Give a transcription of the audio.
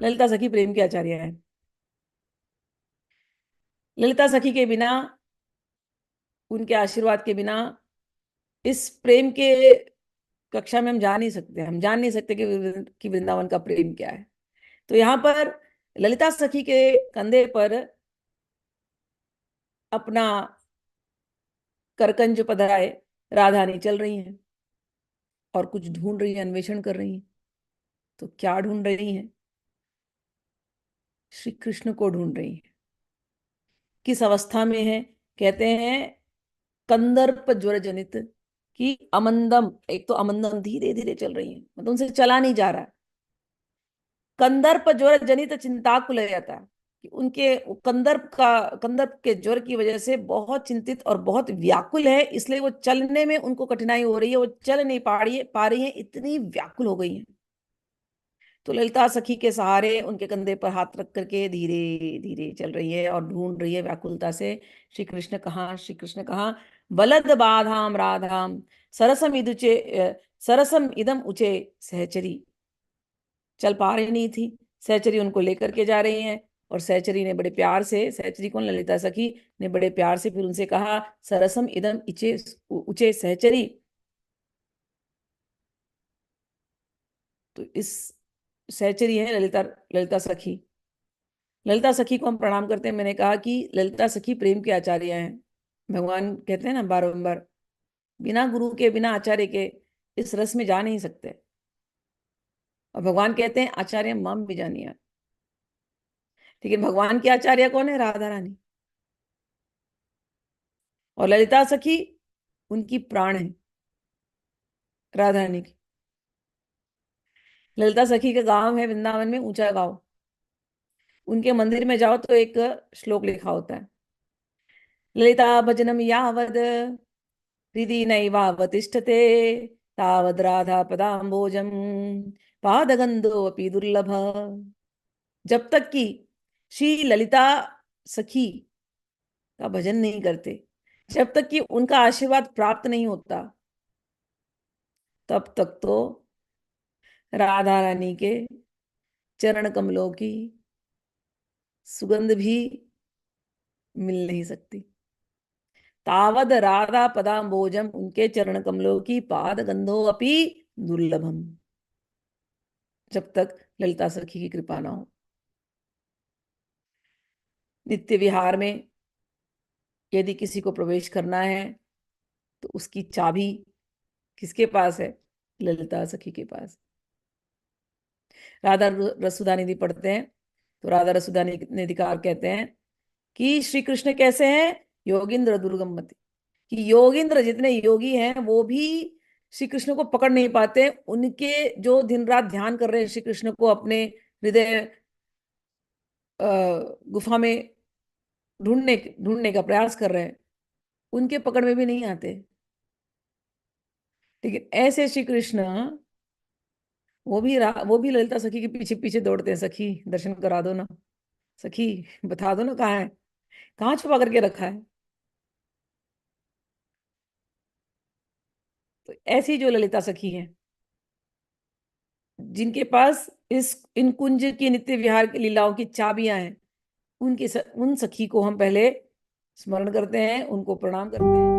ललिता सखी प्रेम के आचार्य हैं। ललिता सखी के बिना, उनके आशीर्वाद के बिना इस प्रेम के कक्षा में हम जा नहीं सकते। हम जान नहीं सकते कि वृंदावन का प्रेम क्या है। तो यहाँ पर ललिता सखी के कंधे पर अपना करकंज पधराए राधानी चल रही हैं और कुछ ढूंढ रही है, अन्वेषण कर रही हैं। तो क्या ढूंढ रही हैं? श्री कृष्ण को ढूंढ रही हैं। किस अवस्था में है? कहते हैं कंदर्प ज्वर जनित, कि अमंदम, एक तो अमंदम धीरे धीरे चल रही है, मतलब उनसे चला नहीं जा रहा है। कंदर्प ज्वर जनित चिंताकुल जाता है, कि उनके कंदर्प के ज्वर की वजह से बहुत चिंतित और बहुत व्याकुल है, इसलिए वो चलने में उनको कठिनाई हो रही है, वो चल नहीं पा रही है, इतनी व्याकुल हो गई है। तो ललिता सखी के सहारे उनके कंधे पर हाथ रख करके धीरे धीरे चल रही है और ढूंढ रही है व्याकुलता से, श्री कृष्ण कहाँ, श्री कृष्ण कहाँ। बलद बाधाम राधाम सरसम इदुचे सरसम इदम उचे सहचरी। चल पा रही नहीं थी, सहचरी उनको लेकर के जा रही हैं। और सहचरी ने बड़े प्यार से, सहचरी कौन, ललिता सखी ने बड़े प्यार से फिर उनसे कहा, सरसम इदम इचे उचे सहचरी। तो इस सहचरी है ललिता, ललिता सखी। ललिता सखी को हम प्रणाम करते हैं। मैंने कहा कि ललिता सखी प्रेम के आचार्य हैं। भगवान कहते हैं ना बारंबार, बिना गुरु के, बिना आचार्य के इस रस में जा नहीं सकते। और भगवान कहते हैं आचार्य मम भी जानिए। लेकिन भगवान के आचार्य कौन है? राधा रानी। और ललिता सखी उनकी प्राण है, राधा रानी की। ललिता सखी का गांव है वृंदावन में, ऊंचा गांव। उनके मंदिर में जाओ तो एक श्लोक लिखा होता है, ललिता भजनम यावद हृदि नैवावतिष्ठते तावद राधा पदाम्बोजम पादगंधोऽपि दुर्लभ। जब तक कि श्री ललिता सखी का भजन नहीं करते, जब तक कि उनका आशीर्वाद प्राप्त नहीं होता, तब तक तो राधा रानी के चरण कमलों की सुगंध भी मिल नहीं सकती। तावद राधा पदाम्बोजम, उनके चरण कमलों की पाद गंधो अपि दुर्लभम, जब तक ललिता सखी की कृपा ना हो। नित्य विहार में यदि किसी को प्रवेश करना है तो उसकी चाबी किसके पास है? ललिता सखी के पास। राधा रसुदा निधि पढ़ते हैं तो राधा रसुदा निधिकार कहते हैं कि श्री कृष्ण कैसे हैं? योगिंद्र दुर्गमति, कि योगिंद्र जितने योगी हैं वो भी श्री कृष्ण को पकड़ नहीं पाते। उनके जो दिन रात ध्यान कर रहे हैं श्री कृष्ण को, अपने हृदय गुफा में ढूंढने ढूंढने का प्रयास कर रहे हैं, उनके पकड़ में भी नहीं आते। लेकिन ऐसे श्री कृष्ण, वो भी ललिता सखी के पीछे पीछे दौड़ते हैं, सखी दर्शन करा दो ना, सखी बता दो ना कहाँ है, कहाँ छुपा करके रखा है। तो ऐसी जो ललिता सखी है, जिनके पास इस इन कुंज की नित्य विहार की लीलाओं की चाबियां हैं, उन सखी को हम पहले स्मरण करते हैं, उनको प्रणाम करते हैं।